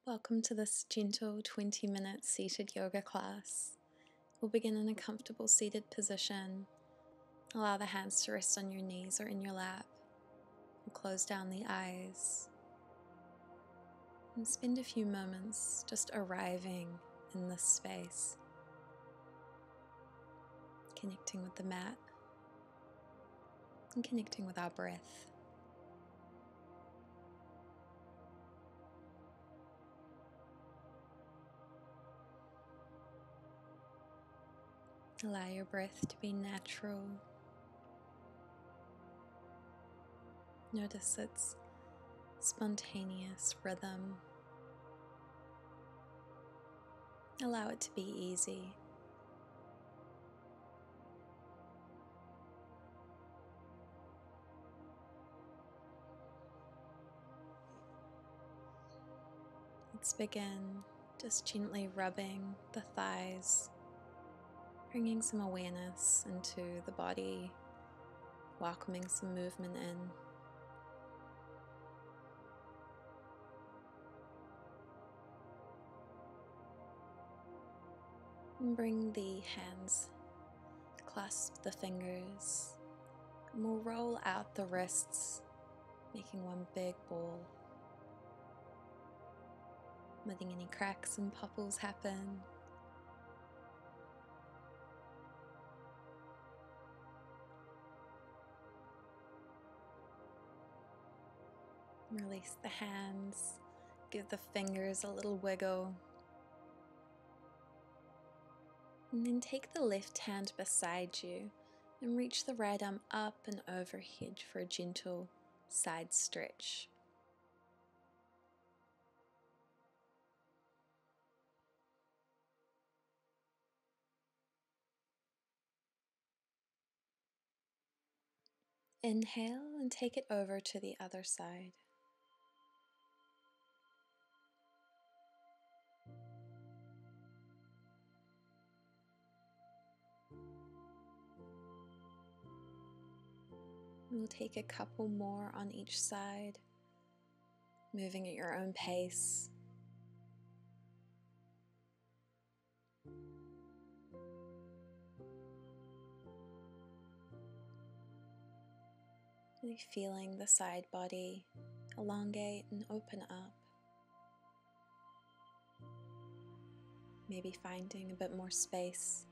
Welcome to this gentle 20-minute seated yoga class. We'll begin in a comfortable seated position. Allow the hands to rest on your knees or in your lap. We'll close down the eyes and spend a few moments just arriving in this space, connecting with the mat and connecting with our breath. Allow your breath to be natural. Notice its spontaneous rhythm. Allow it to be easy. Let's begin just gently rubbing the thighs, bringing some awareness into the body, welcoming some movement in. And bring the hands, clasp the fingers, and we'll roll out the wrists, making one big ball. Letting any cracks and popples happen. Release the hands, give the fingers a little wiggle. And then take the left hand beside you and reach the right arm up and overhead for a gentle side stretch. Inhale and take it over to the other side. We'll take a couple more on each side, moving at your own pace. Really feeling the side body elongate and open up. Maybe finding a bit more space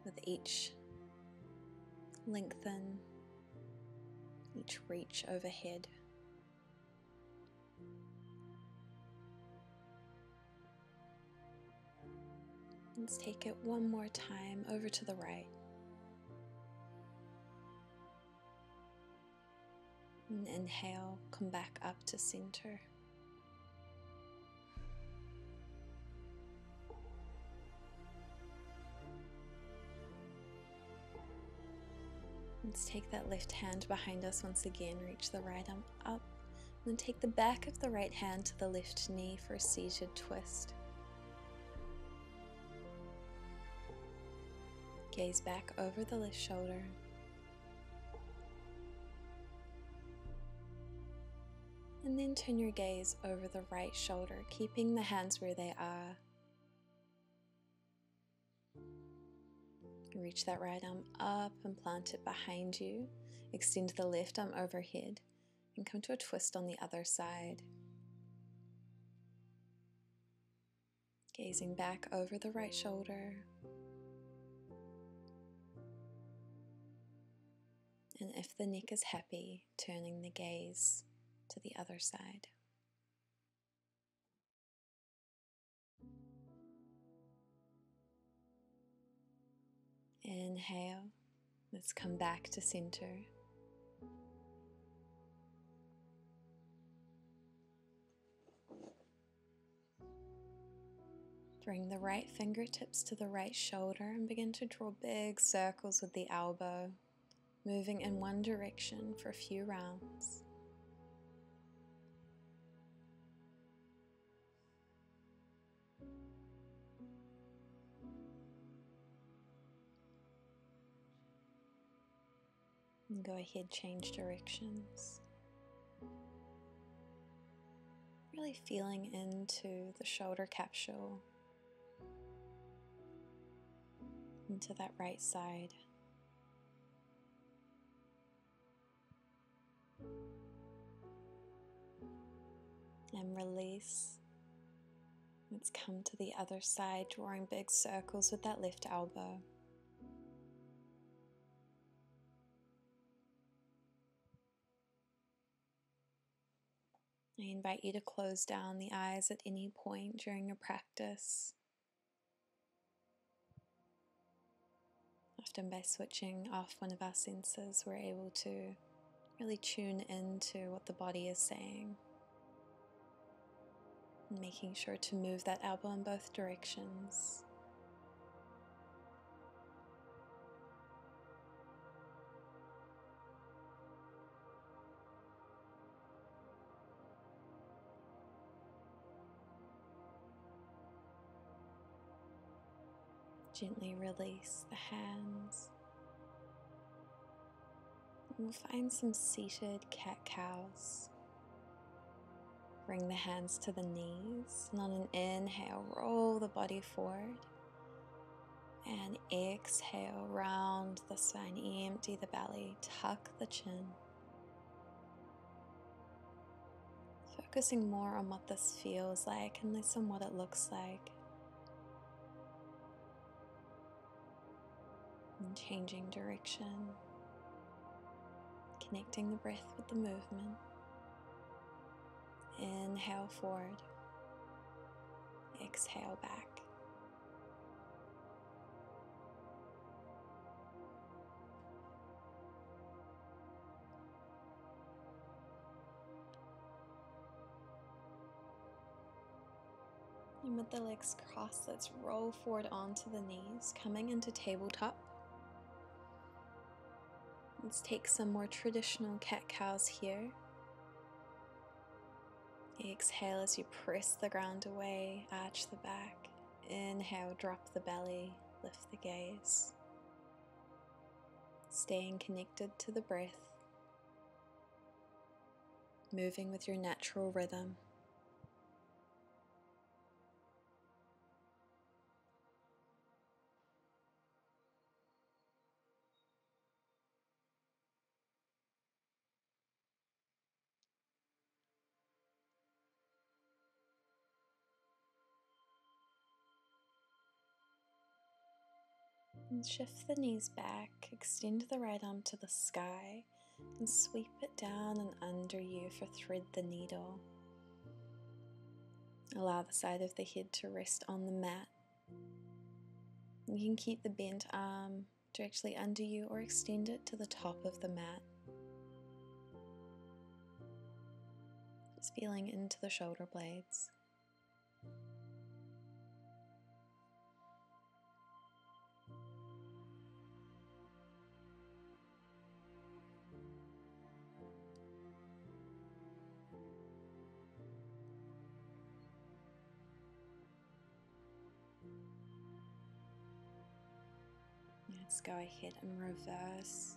with each lengthen, each reach overhead. Let's take it one more time over to the right. And inhale, come back up to center. Let's take that left hand behind us once again, reach the right arm up, and then take the back of the right hand to the left knee for a seated twist. Gaze back over the left shoulder. And then turn your gaze over the right shoulder, keeping the hands where they are. Reach that right arm up and plant it behind you. Extend the left arm overhead and come to a twist on the other side. Gazing back over the right shoulder. And if the neck is happy, turning the gaze to the other side. Inhale, let's come back to center. Bring the right fingertips to the right shoulder and begin to draw big circles with the elbow, moving in one direction for a few rounds. And go ahead, change directions. Really feeling into the shoulder capsule, into that right side. And release. Let's come to the other side, drawing big circles with that left elbow. I invite you to close down the eyes at any point during your practice. Often by switching off one of our senses, we're able to really tune into what the body is saying. And making sure to move that elbow in both directions. Gently release the hands. And we'll find some seated cat-cows. Bring the hands to the knees, and on an inhale, roll the body forward. And exhale, round the spine, empty the belly, tuck the chin. Focusing more on what this feels like and less on what it looks like. And changing direction. Connecting the breath with the movement. Inhale forward. Exhale back. And with the legs crossed, let's roll forward onto the knees, coming into tabletop. Let's take some more traditional cat-cows here. Exhale as you press the ground away, arch the back. Inhale, drop the belly, lift the gaze. Staying connected to the breath, moving with your natural rhythm. And shift the knees back, extend the right arm to the sky, and sweep it down and under you for thread the needle. Allow the side of the head to rest on the mat. You can keep the bent arm directly under you or extend it to the top of the mat. Just feeling into the shoulder blades. Let's go ahead and reverse,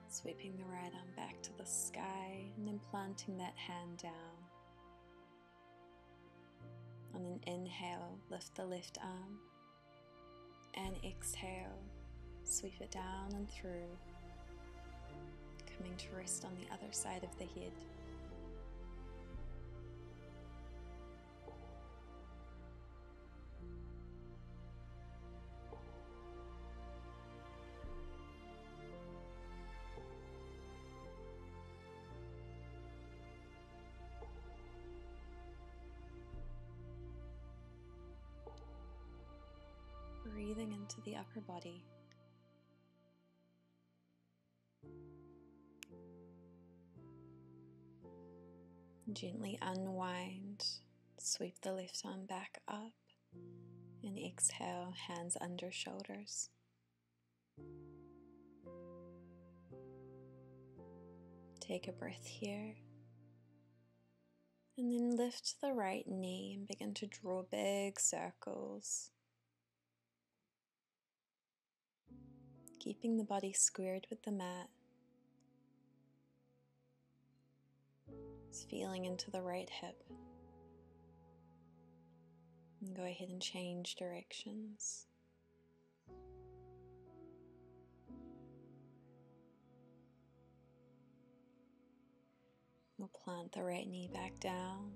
sweeping the right arm back to the sky and then planting that hand down. On an inhale, lift the left arm, and exhale, sweep it down and through, coming to rest on the other side of the head. Breathing into the upper body. Gently unwind, sweep the left arm back up, and exhale, hands under shoulders. Take a breath here, and then lift the right knee and begin to draw big circles. Keeping the body squared with the mat. Just feeling into the right hip. And go ahead and change directions. We'll plant the right knee back down.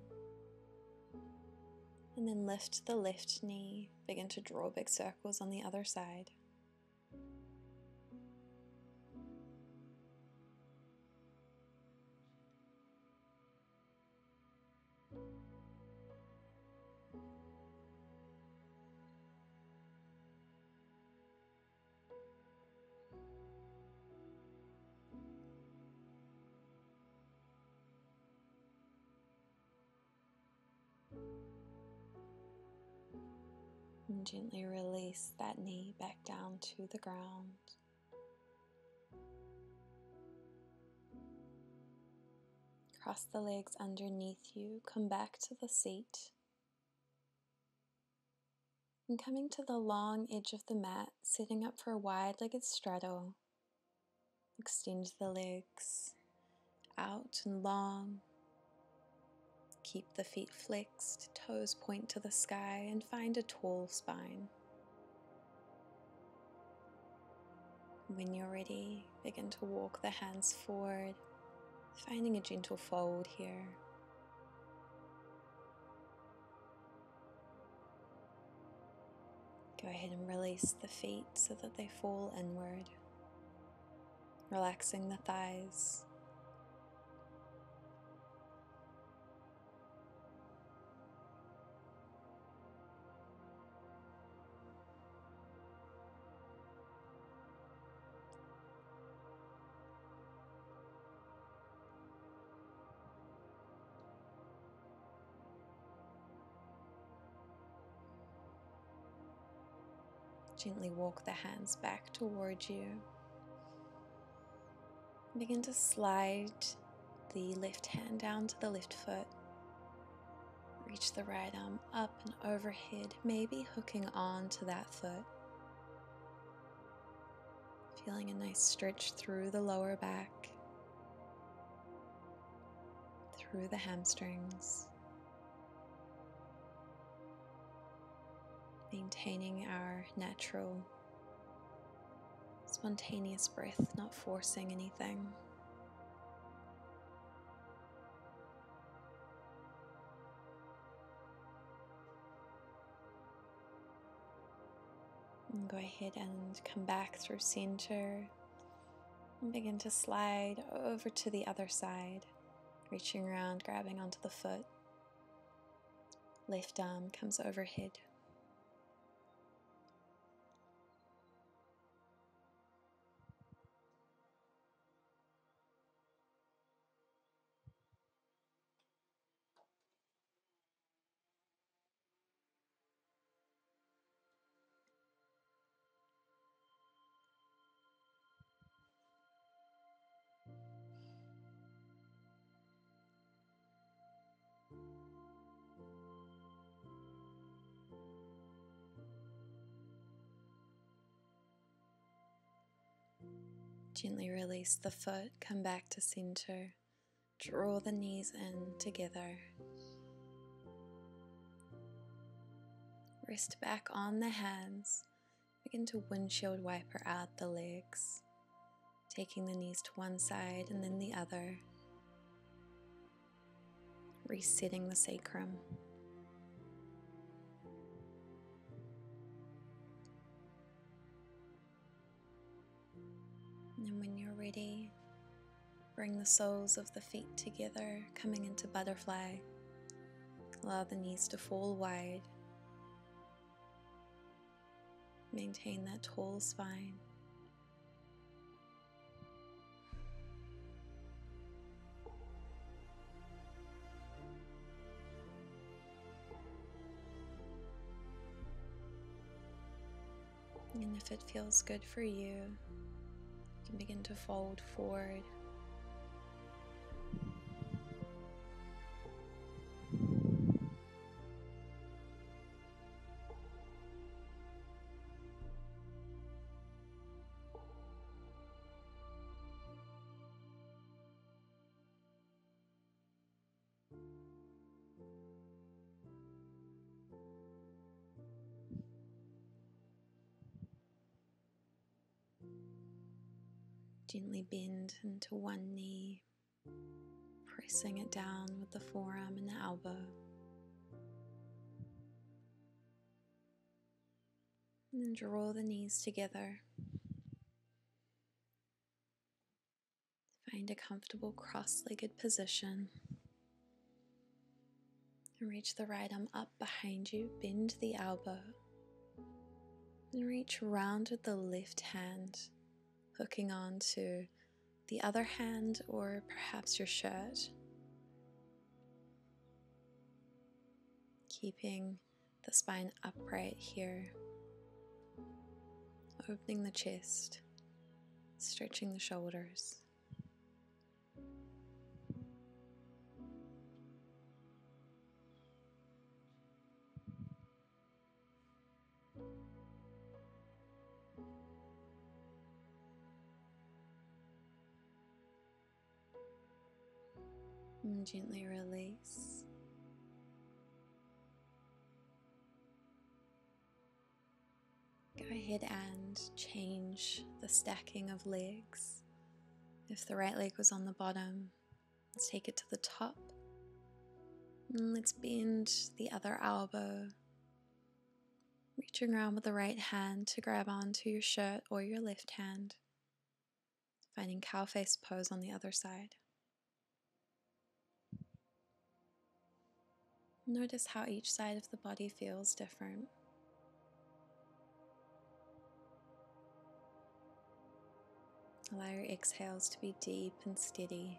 And then lift the left knee. Begin to draw big circles on the other side. And gently release that knee back down to the ground. Cross the legs underneath you, come back to the seat. And coming to the long edge of the mat, setting up for a wide-legged straddle. Extend the legs out and long. Keep the feet flexed, toes point to the sky, and find a tall spine. When you're ready, begin to walk the hands forward, finding a gentle fold here. Go ahead and release the feet so that they fall inward, relaxing the thighs. Gently walk the hands back towards you. Begin to slide the left hand down to the left foot. Reach the right arm up and overhead, maybe hooking on to that foot. Feeling a nice stretch through the lower back, through the hamstrings. Maintaining our natural, spontaneous breath, not forcing anything. And go ahead and come back through center and begin to slide over to the other side, reaching around, grabbing onto the foot. Left arm comes overhead. Gently release the foot, come back to center. Draw the knees in together. Rest back on the hands. Begin to windshield wiper out the legs, taking the knees to one side and then the other. Resetting the sacrum. And when you're ready, bring the soles of the feet together, coming into butterfly. Allow the knees to fall wide. Maintain that tall spine. And if it feels good for you, you can begin to fold forward. Gently bend into one knee, pressing it down with the forearm and the elbow. And then draw the knees together. Find a comfortable cross-legged position. And reach the right arm up behind you, bend the elbow. And reach round with the left hand, hooking on to the other hand or perhaps your shirt. Keeping the spine upright here. Opening the chest, stretching the shoulders. And gently release. Go ahead and change the stacking of legs. If the right leg was on the bottom, let's take it to the top. And let's bend the other elbow, reaching around with the right hand to grab onto your shirt or your left hand, finding cow face pose on the other side. Notice how each side of the body feels different. Allow your exhales to be deep and steady.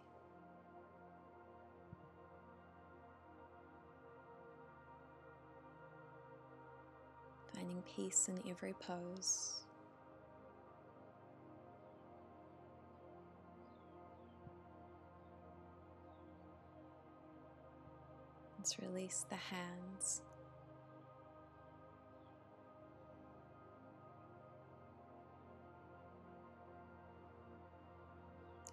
Finding peace in every pose. Let's release the hands.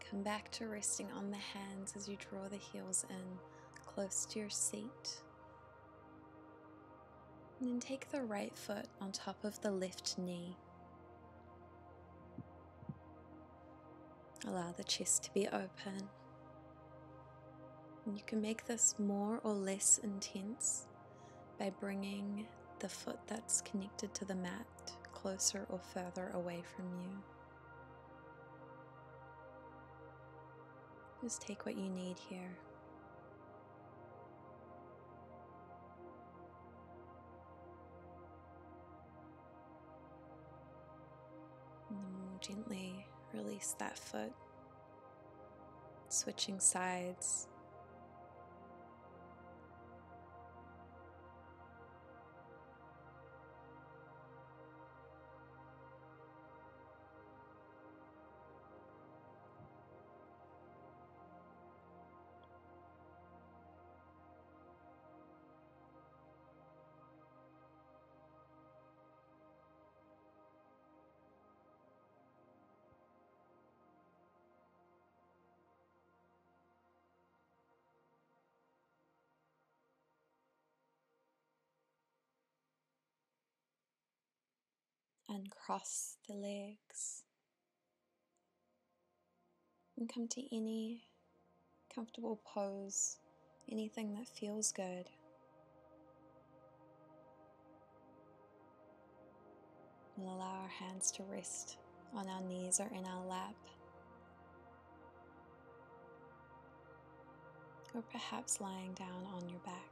Come back to resting on the hands as you draw the heels in close to your seat. And then take the right foot on top of the left knee. Allow the chest to be open. And you can make this more or less intense by bringing the foot that's connected to the mat closer or further away from you. Just take what you need here. And then we'll gently release that foot, switching sides. Uncross the legs and come to any comfortable pose, anything that feels good. We'll allow our hands to rest on our knees or in our lap, or perhaps lying down on your back.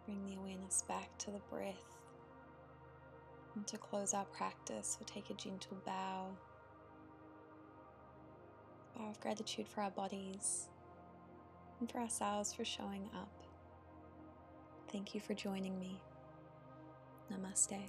Bring the awareness back to the breath. And to close our practice, we'll take a gentle bow. Bow of gratitude for our bodies and for ourselves for showing up. Thank you for joining me. Namaste.